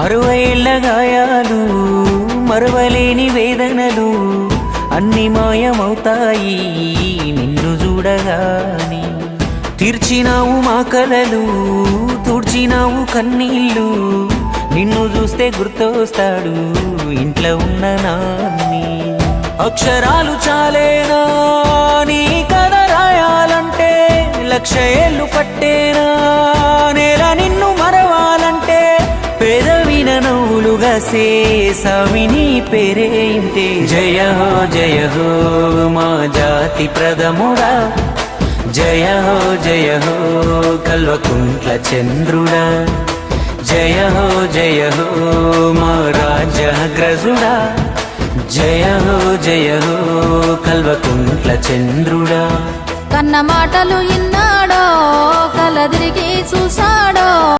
60 ఏళ్ల గాయాలు మరవలేని వేదనలు అన్ని మాయమవుతాయి నిన్ను చూడగాని. తీర్చినావు మా కలలు తుడిచినావు కన్నీళ్ళు, నిన్ను చూస్తే గుర్తొస్తాడు ఇంట్లో ఉన్న నాన్ని. అక్షరాలు చాలేనా నీ కథ రాయాలంటే, 1,00,000 ఏళ్ళు పట్టేనా నేల నిన్ను మరవాలంటే. పేదవిన నవ్వులుగా సేసావి నీ పేరే ఇంతే. జయ హో మా జాతి ప్రథముడా, జయ హో కల్వకుంట్ల చంద్రుడా. జయ హో మా రాజగ్రజుడా, జయ హో కల్వకుంట్ల చంద్రుడా. కన్న మాటలు ఇన్నాడో కలదిరిగి చూసాడో.